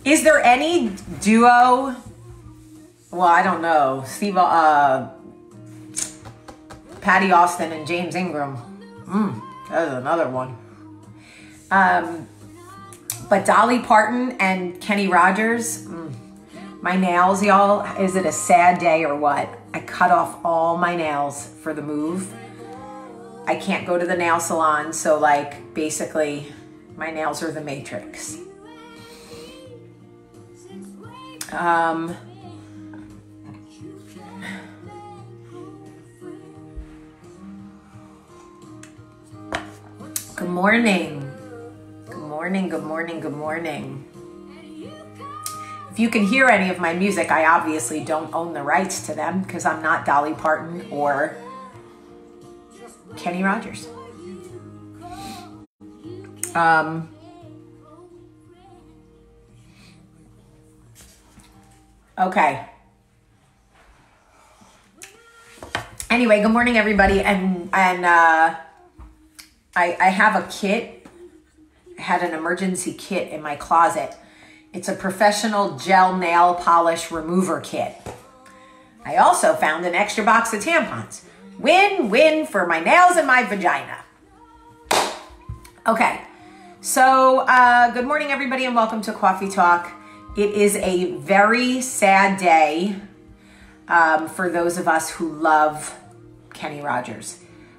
Is there any duo? Well, I don't know. Patty Austin and James Ingram. That is another one. But Dolly Parton and Kenny Rogers. My nails, y'all. Is it a sad day or what? I cut off all my nails for the move. I can't go to the nail salon, so like basically my nails are the Matrix. Good morning. Good morning, good morning, good morning. If you can hear any of my music, I obviously don't own the rights to them because I'm not Dolly Parton or Kenny Rogers. Okay. Anyway, good morning, everybody. And I have a kit. I had an emergency kit in my closet. It's a professional gel nail polish remover kit. I also found an extra box of tampons. Win-win for my nails and my vagina. Okay, so good morning, everybody, and welcome to Coffee Talk. It is a very sad day for those of us who love Kenny Rogers.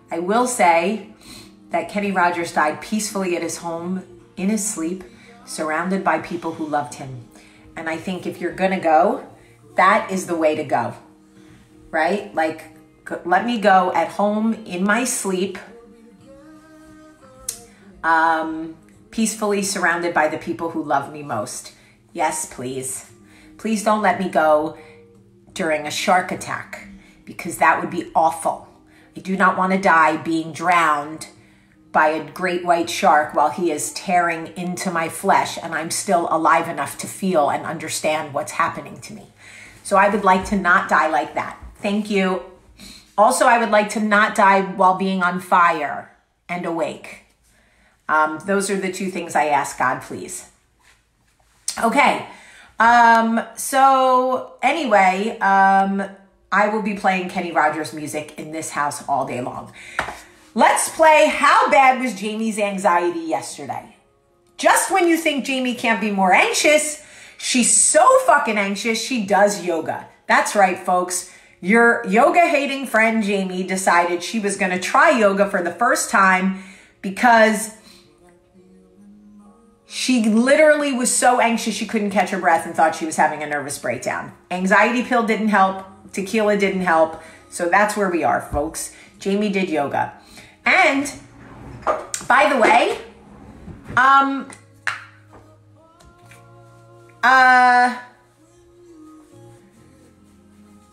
I will say that Kenny Rogers died peacefully at his home, in his sleep, surrounded by people who loved him. And I think if you're gonna go, that is the way to go, right? Like, let me go at home in my sleep, peacefully surrounded by the people who love me most. Yes, please. Please don't let me go during a shark attack, because that would be awful. I do not want to die being drowned by a great white shark while he is tearing into my flesh and I'm still alive enough to feel and understand what's happening to me. So I would like to not die like that. Thank you. Also, I would like to not die while being on fire and awake. Those are the two things I ask God, please. Okay. So anyway, I will be playing Kenny Rogers music in this house all day long. Let's play How Bad Was Jamie's Anxiety Yesterday? Just when you think Jamie can't be more anxious, she's so fucking anxious, she does yoga. That's right, folks. Your yoga-hating friend Jamie decided she was going to try yoga for the first time because she literally was so anxious she couldn't catch her breath and thought she was having a nervous breakdown. Anxiety pill didn't help. Tequila didn't help. So that's where we are, folks. Jamie did yoga. And, by the way,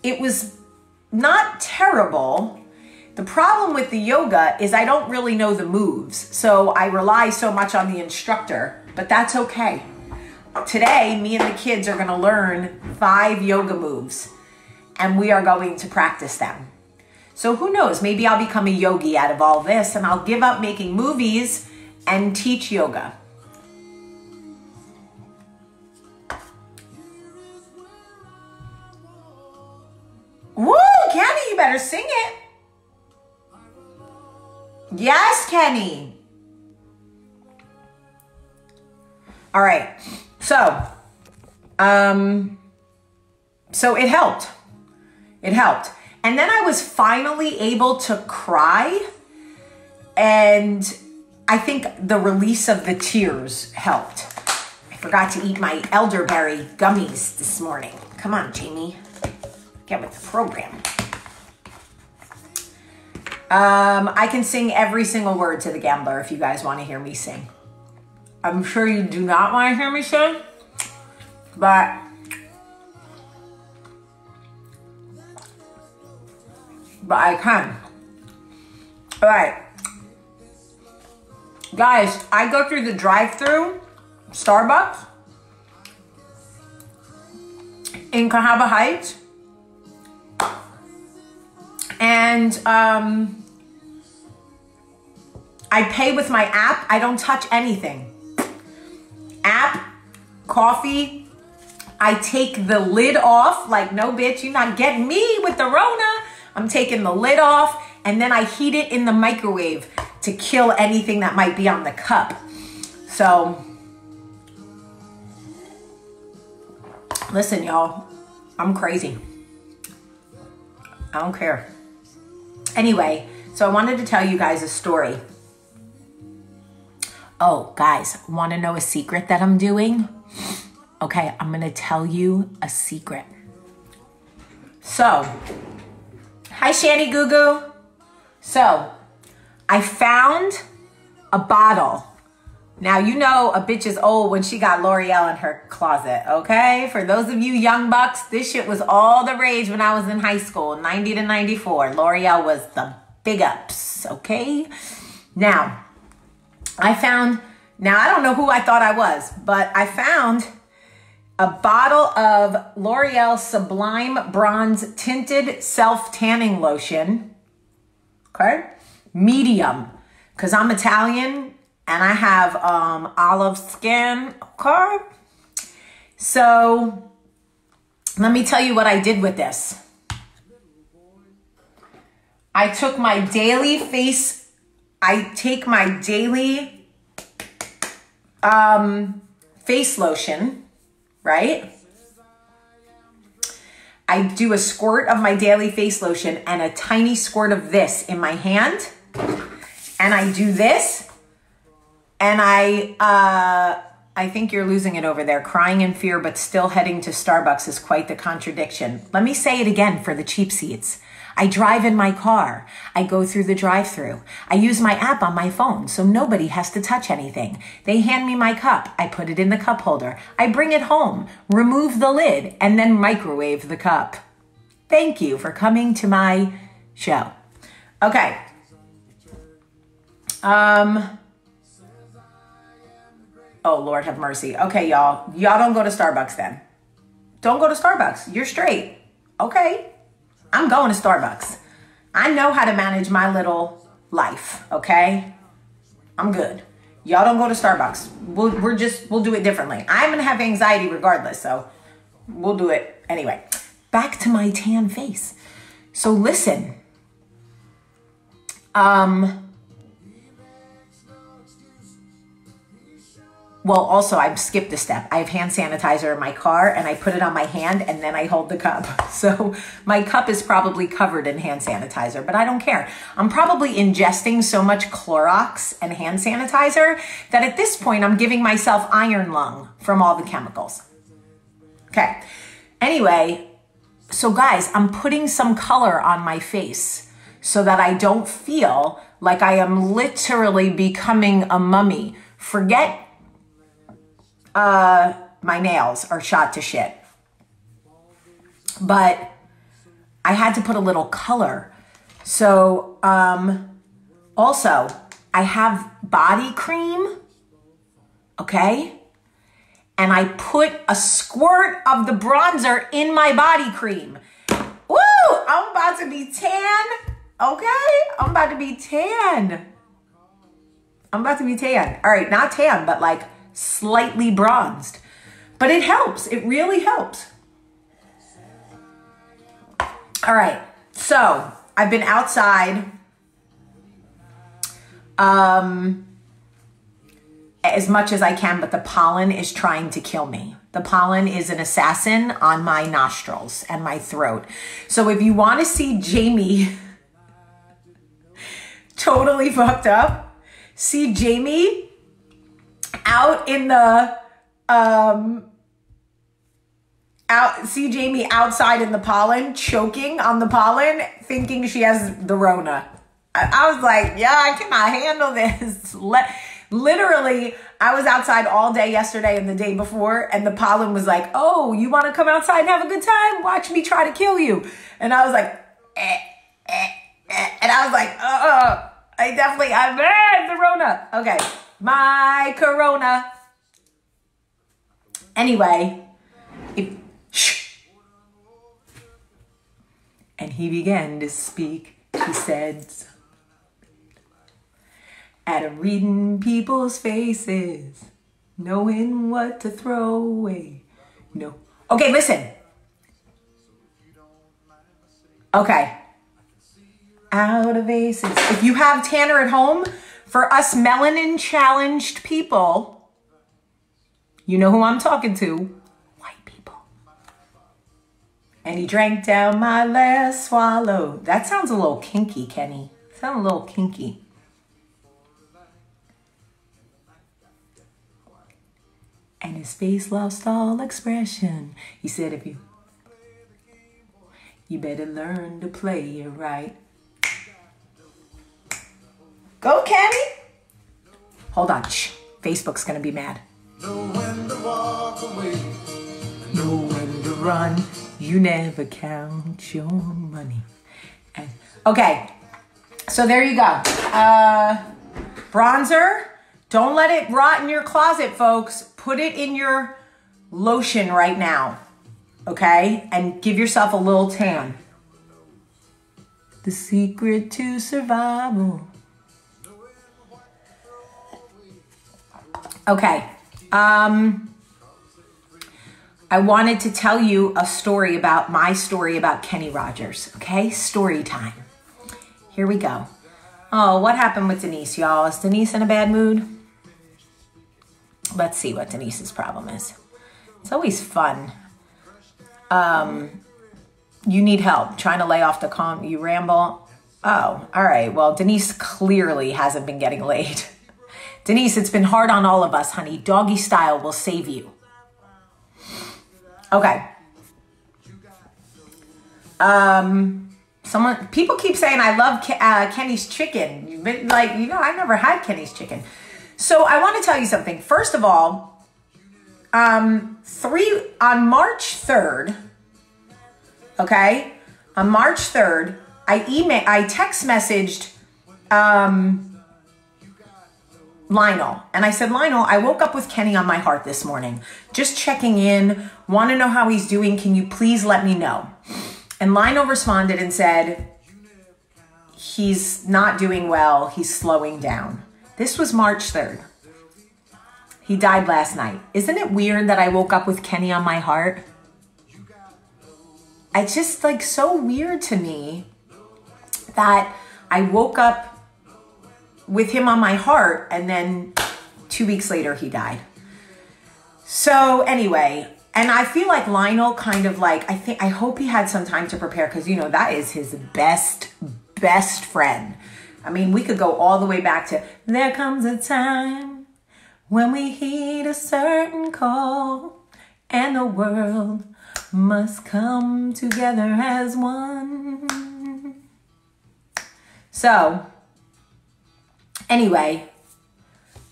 it was not terrible. The problem with the yoga is I don't really know the moves, so I rely so much on the instructor, but that's okay. Today, me and the kids are going to learn 5 yoga moves, and we are going to practice them. So who knows, maybe I'll become a yogi out of all this and I'll give up making movies and teach yoga. Woo, Kenny, you better sing it. Yes, Kenny. All right, so it helped. It helped. And then I was finally able to cry, and I think the release of the tears helped. I forgot to eat my elderberry gummies this morning. Come on, Jamie. Get with the program. I can sing every single word to The Gambler if you guys want to hear me sing. I'm sure you do not want to hear me sing, but I can. All right. Guys, I go through the drive-thru Starbucks in Cahaba Heights. And I I pay with my app. I don't touch anything. App, coffee. I take the lid off. Like, no, bitch, you're not getting me with the Rona. I'm taking the lid off, and then I heat it in the microwave to kill anything that might be on the cup. So, listen, y'all, I'm crazy. I don't care. Anyway, so I wanted to tell you guys a story. Oh, guys, want to know a secret that I'm doing? Okay, I'm going to tell you a secret. So, hi, Shani Goo Goo. So, I found a bottle. Now, you know a bitch is old when she got L'Oreal in her closet, okay? For those of you young bucks, this shit was all the rage when I was in high school, 90 to 94. L'Oreal was the big ups, okay? Now, I don't know who I thought I was, but I found a bottle of L'Oreal Sublime Bronze Tinted Self-Tanning Lotion, okay? Medium, because I'm Italian and I have olive skin, okay? So, let me tell you what I did with this. I take my daily face lotion, right? I do a squirt of my daily face lotion and a tiny squirt of this in my hand. And I do this. And I think you're losing it over there. Crying in fear, but still heading to Starbucks is quite the contradiction. Let me say it again for the cheap seats. I drive in my car. I go through the drive-thru. I use my app on my phone, so nobody has to touch anything. They hand me my cup. I put it in the cup holder. I bring it home, remove the lid, and then microwave the cup. Thank you for coming to my show. Okay. Oh, Lord have mercy. Okay, y'all. Y'all don't go to Starbucks then. Don't go to Starbucks. You're straight. Okay. I'm going to Starbucks. I know how to manage my little life, okay? I'm good. Y'all don't go to Starbucks. We'll do it differently. I'm going to have anxiety regardless, so we'll do it anyway. Back to my tan face. So listen. Well, also, I've skipped a step. I have hand sanitizer in my car, and I put it on my hand, and then I hold the cup. So my cup is probably covered in hand sanitizer, but I don't care. I'm probably ingesting so much Clorox and hand sanitizer that at this point, I'm giving myself iron lung from all the chemicals. Okay. Anyway, so guys, I'm putting some color on my face so that I don't feel like I am literally becoming a mummy. Forget my nails are shot to shit. But I had to put a little color. So, also, I have body cream, okay? And I put a squirt of the bronzer in my body cream. Woo! I'm about to be tan, okay? I'm about to be tan. All right, not tan, but like slightly bronzed. But it helps. It really helps. All right. So I've been outside as much as I can, but the pollen is trying to kill me. The pollen is an assassin on my nostrils and my throat. So if you want to see Jamie totally fucked up, see Jamie out in the see Jamie outside in the pollen, choking on the pollen, thinking she has the Rona. I was like, yeah, I cannot handle this. Literally, I was outside all day yesterday and the day before, and the pollen was like, oh, you want to come outside and have a good time? Watch me try to kill you. And I was like, and I was like, I'm the Rona. Okay, my Corona. Anyway, and he began to speak. He said, at reading people's faces, knowing what to throw away. No. Okay, listen. Okay. Out of aces. If you have Tanner at home, for us melanin challenged people, you know who I'm talking to. White people. And he drank down my last swallow. That sounds a little kinky, Kenny. Sounds a little kinky. And his face lost all expression. He said, if you better learn to play it right. Go, Kenny. Hold on. Shh. Facebook's going to be mad. Know when to walk away. Know when to run. You never count your money. And, okay. So there you go. Bronzer. Don't let it rot in your closet, folks. Put it in your lotion right now. Okay? And give yourself a little tan. The secret to survival. Okay. I wanted to tell you a story about my story about Kenny Rogers. Okay? Story time. Here we go. Oh, what happened with Denise, y'all? Is Denise in a bad mood? Let's see what Denise's problem is. It's always fun. You need help trying to lay off the calm. You ramble. Oh, all right. Well, Denise clearly hasn't been getting laid. Denise, it's been hard on all of us, honey. Doggy style will save you. Okay. People keep saying I love Kenny's chicken. You've been like, I never had Kenny's chicken. So I want to tell you something. First of all, on March 3rd, okay? On March 3rd, I text messaged Lionel. And I said, Lionel, I woke up with Kenny on my heart this morning. Just checking in. Want to know how he's doing. Can you please let me know? And Lionel responded and said, he's not doing well. He's slowing down. This was March 3rd. He died last night. Isn't it weird that I woke up with Kenny on my heart? It's just like so weird to me that I woke up with him on my heart and then 2 weeks later he died. So anyway, and I feel like Lionel kind of like, I hope he had some time to prepare because, that is his best friend. I mean, we could go all the way back to, there comes a time when we heed a certain call and the world must come together as one. So, anyway,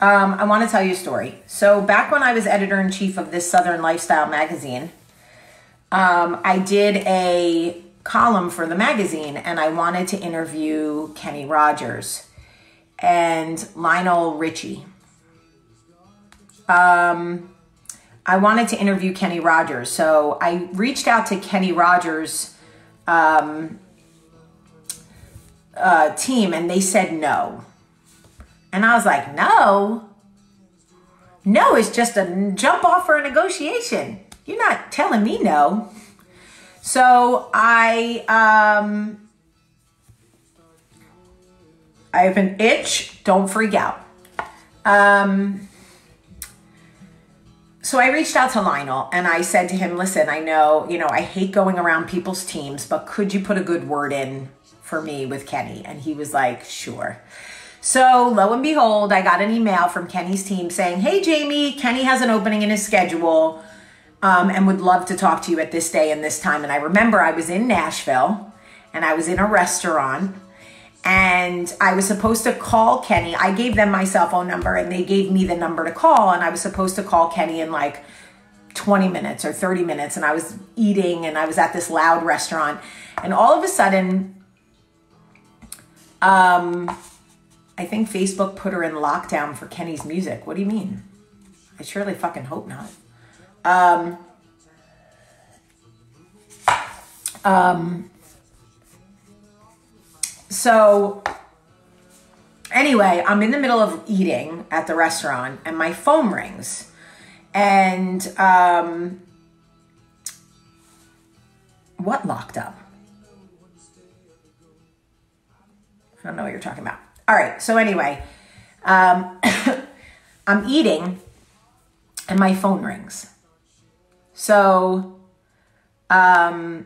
I want to tell you a story. So back when I was editor-in-chief of this Southern Lifestyle magazine, I did a column for the magazine and I wanted to interview Kenny Rogers and Lionel Richie. I wanted to interview Kenny Rogers. So I reached out to Kenny Rogers' team and they said no. And I was like, no, it's just a jump off for a negotiation. You're not telling me no. So I have an itch. Don't freak out. So I reached out to Lionel and I said to him, listen, I know, I hate going around people's teams, but could you put a good word in for me with Kenny? And he was like, sure. So lo and behold, I got an email from Kenny's team saying, hey, Jamie, Kenny has an opening in his schedule and would love to talk to you at this day and this time. And I remember I was in Nashville and I was in a restaurant and I was supposed to call Kenny. I gave them my cell phone number and they gave me the number to call. And I was supposed to call Kenny in like 20 minutes or 30 minutes. And I was eating and I was at this loud restaurant. And all of a sudden, I think Facebook put her in lockdown for Kenny's music. What do you mean? I surely fucking hope not. So Anyway, I'm in the middle of eating at the restaurant and my phone rings. And what locked up? I don't know what you're talking about. All right. So anyway, I'm eating and my phone rings. So I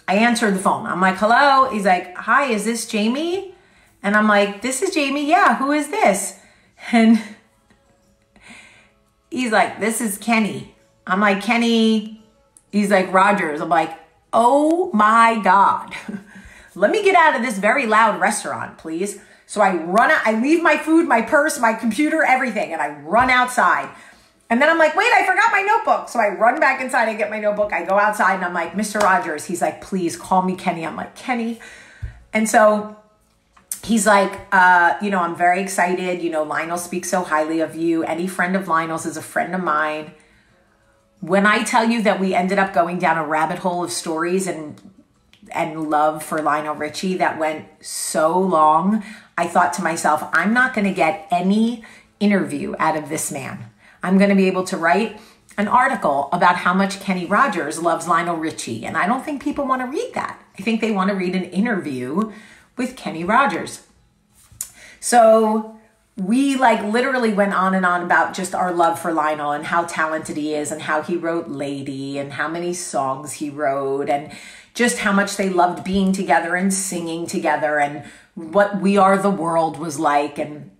answered the phone. I'm like, hello. He's like, hi, is this Jamie? And I'm like, this is Jamie. Yeah. Who is this? And he's like, this is Kenny. I'm like, Kenny. He's like, Rogers. I'm like, oh my God. Let me get out of this very loud restaurant, please. So I run out, I leave my food, my purse, my computer, everything, and I run outside. And then I'm like, wait, I forgot my notebook. So I run back inside, I get my notebook, I go outside, and I'm like, Mr. Rogers. He's like, please call me Kenny. I'm like, Kenny. And so he's like, I'm very excited. Lionel speaks so highly of you. Any friend of Lionel's is a friend of mine. When I tell you that we ended up going down a rabbit hole of stories and love for Lionel Richie that went so long, I thought to myself, I'm not going to get any interview out of this man. I'm going to be able to write an article about how much Kenny Rogers loves Lionel Richie. And I don't think people want to read that. I think they want to read an interview with Kenny Rogers. So we literally went on and on about just our love for Lionel and how talented he is and how he wrote Lady and how many songs he wrote and just how much they loved being together and singing together and what We Are the World was like. And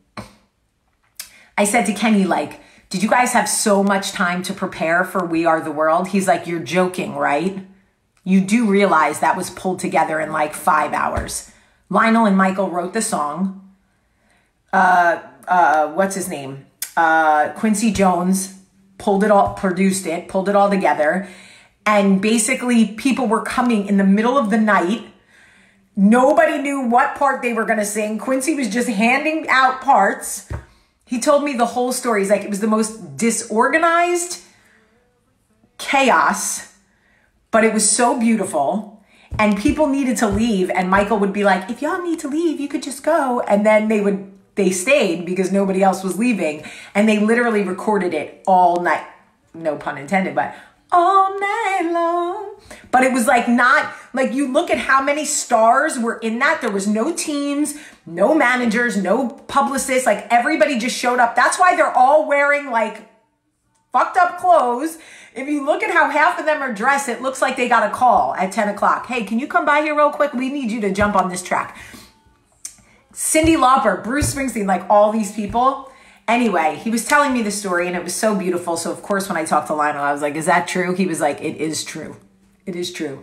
I said to Kenny, did you guys have so much time to prepare for We Are the World? He's like, you're joking, right? You do realize that was pulled together in 5 hours. Lionel and Michael wrote the song. What's his name? Quincy Jones produced it, pulled it all together. And basically people were coming in the middle of the night. Nobody knew what part they were going to sing. Quincy was just handing out parts. He told me the whole story. He's like, it was the most disorganized chaos, but it was so beautiful. And people needed to leave. And Michael would be like, if y'all need to leave, you could just go. And then they stayed because nobody else was leaving. And they literally recorded it all night. No pun intended, but all night long. But it was you look at how many stars were in that. There was no teams, no managers, no publicists. Everybody just showed up. That's why they're all wearing fucked up clothes. If you look at how half of them are dressed, it looks like they got a call at 10 o'clock. Hey, can you come by here real quick? We need you to jump on this track. Cyndi Lauper, Bruce Springsteen, all these people. Anyway, he was telling me the story and it was so beautiful. So of course, when I talked to Lionel, I was like, is that true? He was like, it is true. It is true.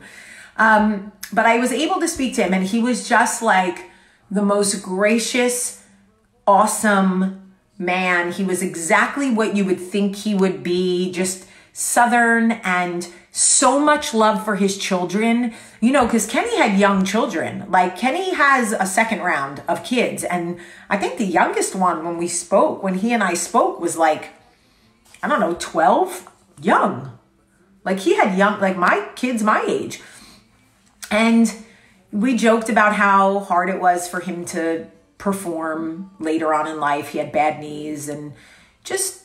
But I was able to speak to him and he was just the most gracious, awesome man. He was exactly what you would think he would be, just Southern and so much love for his children, because Kenny had young children. Kenny has a second round of kids. And I think the youngest one when he and I spoke was 12, young. He had young, my kids my age. And we joked about how hard it was for him to perform later on in life. He had bad knees and just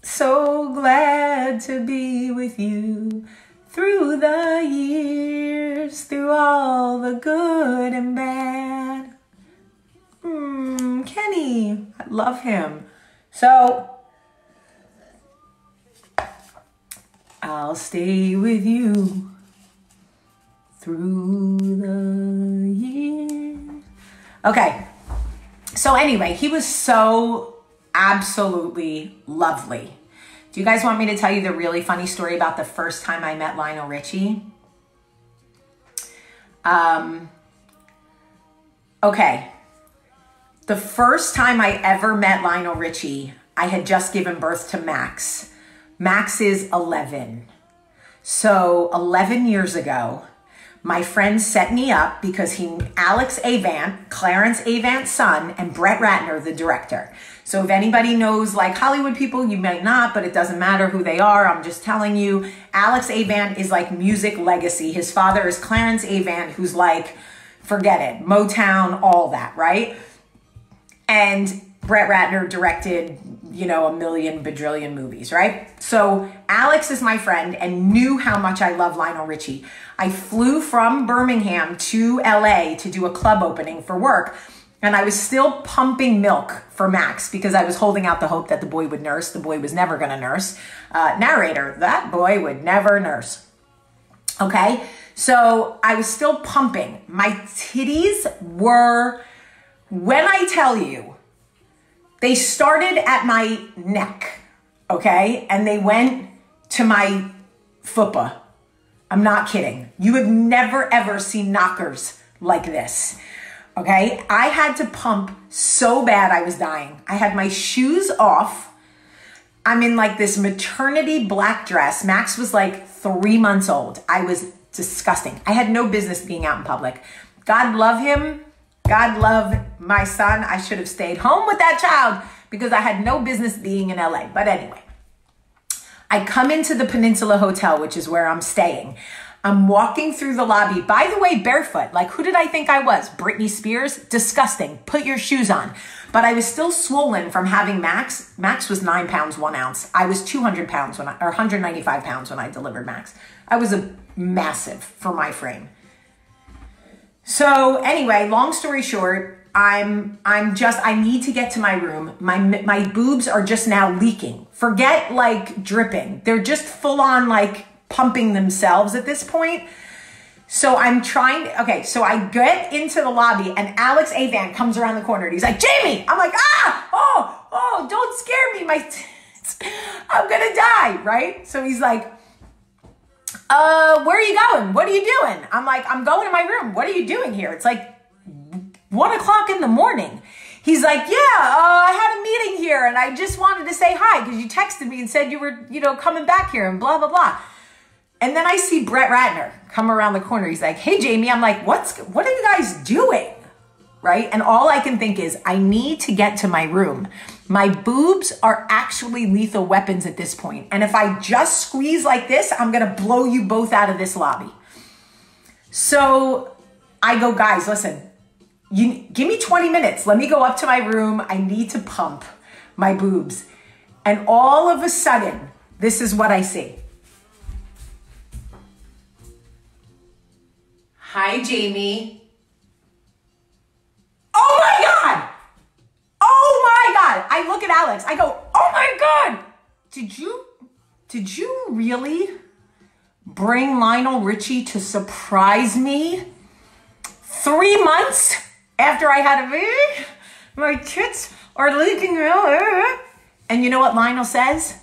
so glad to be with you through the years, through all the good and bad. Kenny, I love him. So I'll stay with you through the years. Okay. So anyway, he was so absolutely lovely. Do you guys want me to tell you the really funny story about the first time I met Lionel Richie? Okay. The first time I ever met Lionel Richie, I had just given birth to Max. Max is 11. So 11 years ago, my friend set me up because Alex Avant, Clarence Avant's son, and Brett Ratner, the director. So if anybody knows like Hollywood people, you might not, but it doesn't matter who they are. I'm just telling you, Alex Avant is like music legacy. His father is Clarence Avant, who's like, forget it, Motown, all that, right? And Brett Ratner directed, you know, a million bajillion movies, right? So Alex is my friend and knew how much I love Lionel Richie. I flew from Birmingham to LA to do a club opening for work. And I was still pumping milk for Max because I was holding out the hope that the boy would nurse. The boy was never going to nurse. Narrator, that boy would never nurse. Okay, so I was still pumping. My titties were, when I tell you, they started at my neck, okay? And they went to my fupa. I'm not kidding. You have never, ever seen knockers like this. Okay, I had to pump so bad I was dying. I had my shoes off. I'm in like this maternity black dress. Max was like 3 months old. I was disgusting. I had no business being out in public. God love him. God love my son. I should have stayed home with that child because I had no business being in LA. But anyway, I come into the Peninsula Hotel, which is where I'm staying. I'm walking through the lobby, by the way, barefoot. Like, who did I think I was? Britney Spears? Disgusting. Put your shoes on. But I was still swollen from having Max. Max was 9 pounds, 1 ounce. I was 200 pounds or 195 pounds when I delivered Max. I was a massive for my frame. So anyway, long story short, I need to get to my room. My boobs are just now leaking. Forget like dripping. They're just full on like pumping themselves at this point. So I'm trying, okay, so I get into the lobby and Alex Avant comes around the corner and he's like, Jamie! I'm like, oh, don't scare me, I'm gonna die, right? So he's like, where are you going? What are you doing? I'm like, I'm going to my room. What are you doing here? It's like 1 o'clock in the morning. He's like, I had a meeting here and I just wanted to say hi because you texted me and said you were, coming back here and blah, blah, blah. And then I see Brett Ratner come around the corner. He's like, hey, Jamie. I'm like, what are you guys doing? Right? And all I can think is I need to get to my room. My boobs are actually lethal weapons at this point. And if I just squeeze like this, I'm going to blow you both out of this lobby. So I go, guys, listen, give me 20 minutes. Let me go up to my room. I need to pump my boobs. And all of a sudden, this is what I see. Hi, Jamie. Oh my God. Oh my God. I look at Alex. I go, oh my God. Did you really bring Lionel Richie to surprise me 3 months after I had a baby? My tits are leaking out. And you know what Lionel says?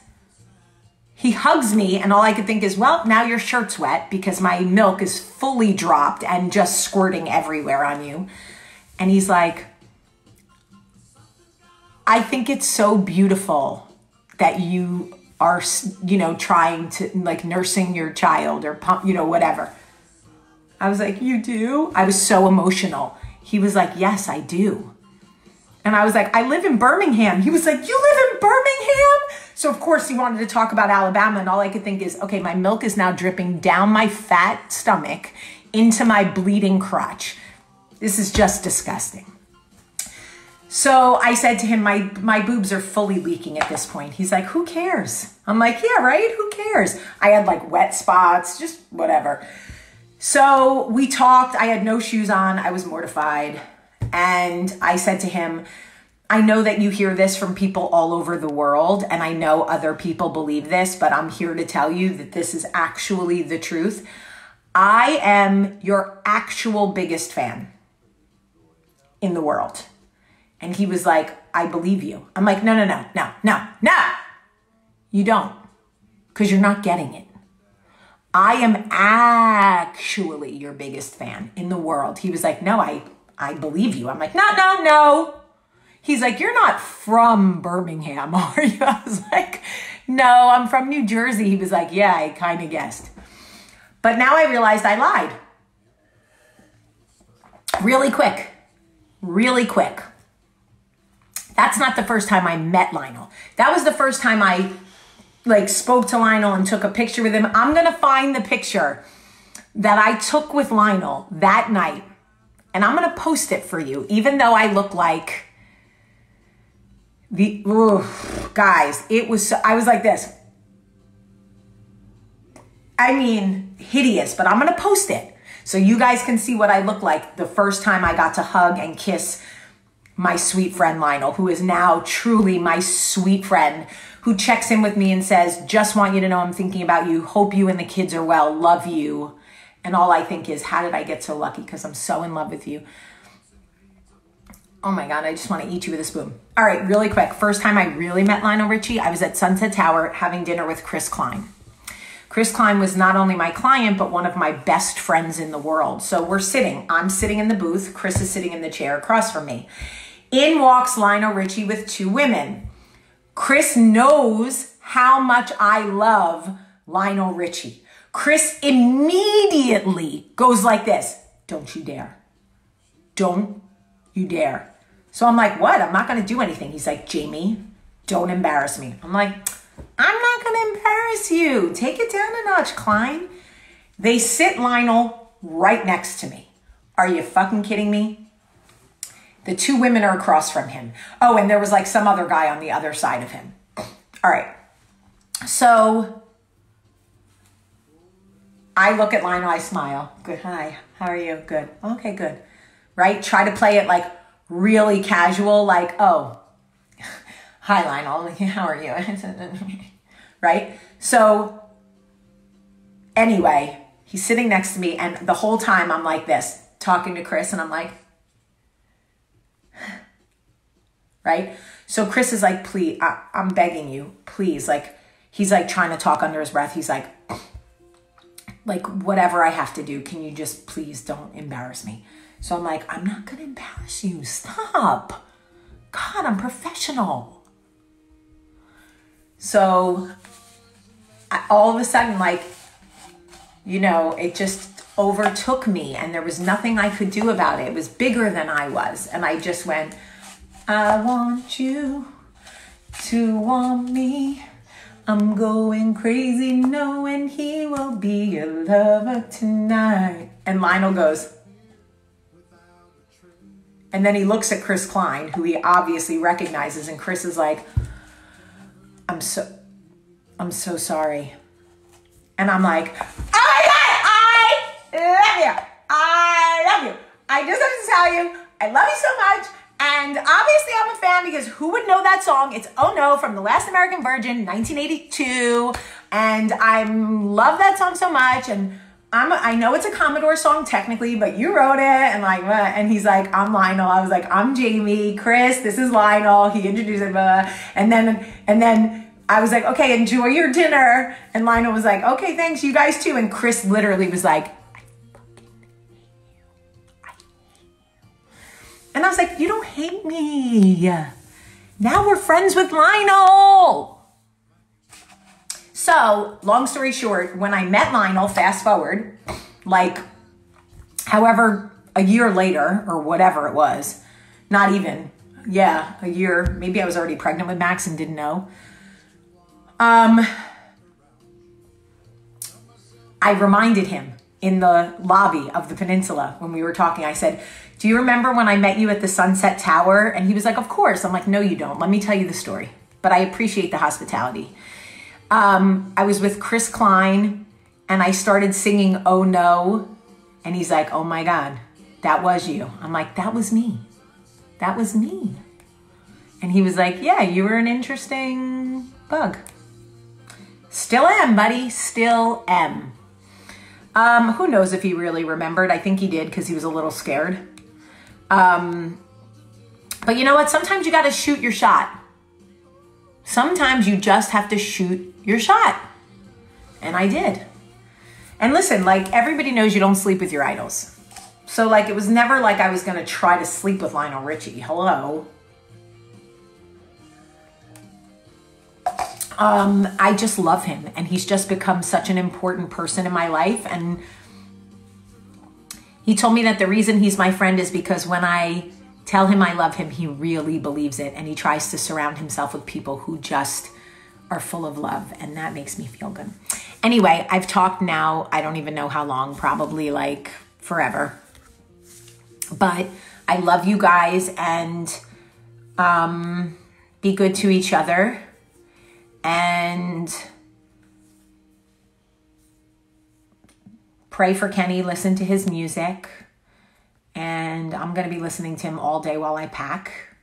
He hugs me and all I could think is, well, now your shirt's wet because my milk is fully dropped and just squirting everywhere on you. And he's like, I think it's so beautiful that you are, trying to like nursing your child or pump, whatever. I was like, you do? I was so emotional. He was like, yes, I do. And I was like, I live in Birmingham. He was like, you live in Birmingham? So of course he wanted to talk about Alabama and all I could think is, okay, my milk is now dripping down my fat stomach into my bleeding crotch. This is just disgusting. So I said to him, my boobs are fully leaking at this point. He's like, who cares? I'm like, yeah, right? Who cares? I had like wet spots, just whatever. So we talked. I had no shoes on. I was mortified. And I said to him, I know that you hear this from people all over the world, and I know other people believe this, but I'm here to tell you that this is actually the truth. I am your actual biggest fan in the world. And he was like, I believe you. I'm like, no. You don't, because you're not getting it. I am actually your biggest fan in the world. He was like, no, I believe you. I'm like, no. He's like, you're not from Birmingham, are you? I was like, no, I'm from New Jersey. He was like, yeah, I kind of guessed. But now I realized I lied. Really quick. Really quick. That's not the first time I met Lionel. That was the first time I like spoke to Lionel and took a picture with him. I'm going to find the picture that I took with Lionel that night, and I'm going to post it for you, even though I look like guys, I was like this. I mean, hideous, but I'm going to post it so you guys can see what I look like the first time I got to hug and kiss my sweet friend Lionel, who is now truly my sweet friend, who checks in with me and says, just want you to know I'm thinking about you. Hope you and the kids are well. Love you. And all I think is, how did I get so lucky? Because I'm so in love with you. Oh my God, I just want to eat you with a spoon. All right, really quick. First time I really met Lionel Richie, I was at Sunset Tower having dinner with Chris Klein. Chris Klein was not only my client, but one of my best friends in the world. So we're sitting. I'm sitting in the booth. Chris is sitting in the chair across from me. In walks Lionel Richie with two women. Chris knows how much I love Lionel Richie. Chris immediately goes like this. Don't you dare. Don't you dare. So I'm like, what? I'm not going to do anything. He's like, Jamie, don't embarrass me. I'm like, I'm not going to embarrass you. Take it down a notch, Klein. They sit Lionel right next to me. Are you fucking kidding me? The two women are across from him. Oh, and there was like some other guy on the other side of him. All right. So I look at Lionel, I smile. Good, hi, how are you? Good, okay, good. Right? Try to play it like really casual, like, oh, hi Lionel, how are you? Right? So anyway, he's sitting next to me and the whole time I'm like this, talking to Chris and I'm like, right? So Chris is like, please, I'm begging you, please. Like, he's like trying to talk under his breath. He's like, whatever I have to do, can you just please don't embarrass me? So I'm like, I'm not going to embarrass you. Stop. God, I'm professional. So all of a sudden, like, you know, it just overtook me and there was nothing I could do about it. It was bigger than I was. And I just went, I want you to want me. I'm going crazy knowing he will be your lover tonight. And Lionel goes, and then he looks at Chris Klein, who he obviously recognizes, and Chris is like, I'm so sorry. And I'm like, oh my God, I love you. I love you. I just have to tell you, I love you so much. And obviously I'm a fan because who would know that song? It's Oh No from The Last American Virgin, 1982. And I love that song so much. And I know it's a Commodore song technically, but you wrote it. And like, and he's like, I'm Lionel. I was like, I'm Jamie. Chris, this is Lionel. He introduced him. And then I was like, okay, enjoy your dinner. And Lionel was like, okay, thanks, you guys too. And Chris literally was like, and I was like, you don't hate me. Now we're friends with Lionel. So, long story short, when I met Lionel, fast forward, like, however, a year later, or whatever it was, not even, yeah, a year, maybe I was already pregnant with Max and didn't know. I reminded him in the lobby of the Peninsula when we were talking. I said, do you remember when I met you at the Sunset Tower? And he was like, of course. I'm like, no, you don't. Let me tell you the story. But I appreciate the hospitality. I was with Chris Klein and I started singing Oh No. And he's like, oh my God, that was you. I'm like, that was me. That was me. And he was like, yeah, you were an interesting bug. Still am, buddy. Still am. Who knows if he really remembered? I think he did because he was a little scared. But you know what? Sometimes you got to shoot your shot. Sometimes you just have to shoot your shot. And I did. And listen, like everybody knows you don't sleep with your idols. So like it was never like I was going to try to sleep with Lionel Richie. Hello. I just love him and he's just become such an important person in my life. And He told me that the reason he's my friend is because when I tell him I love him, he really believes it. And he tries to surround himself with people who just are full of love. And that makes me feel good. Anyway, I've talked now, I don't even know how long, probably like forever. But I love you guys, and be good to each other. And pray for Kenny, listen to his music. And I'm going to be listening to him all day while I pack.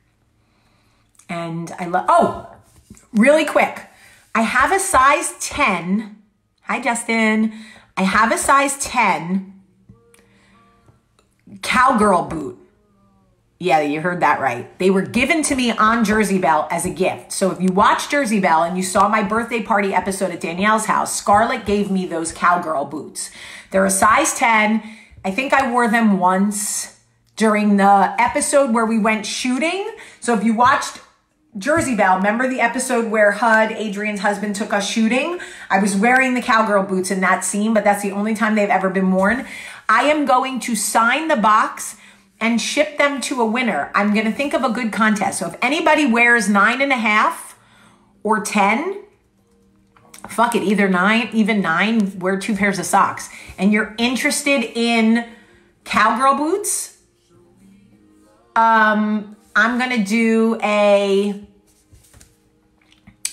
And oh, really quick. I have a size 10. Hi, Justin. I have a size 10 cowgirl boot. Yeah, you heard that right. They were given to me on Jersey Belle as a gift. So if you watched Jersey Belle and you saw my birthday party episode at Danielle's house, Scarlett gave me those cowgirl boots. They're a size 10. I think I wore them once during the episode where we went shooting. So if you watched Jersey Belle, remember the episode where Adrian's husband, took us shooting? I was wearing the cowgirl boots in that scene, but that's the only time they've ever been worn. I am going to sign the box and ship them to a winner. I'm going to think of a good contest. So if anybody wears 9.5 or 10, fuck it, either 9, even 9, wear 2 pairs of socks. And you're interested in cowgirl boots, I'm going to do a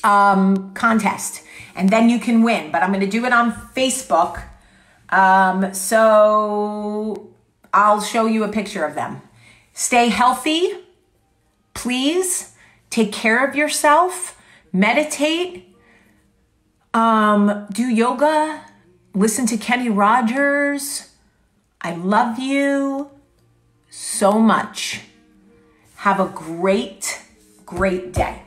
contest, and then you can win. But I'm going to do it on Facebook. So I'll show you a picture of them. Stay healthy. Please take care of yourself. Meditate. Do yoga. Listen to Kenny Rogers. I love you so much. Have a great, great day.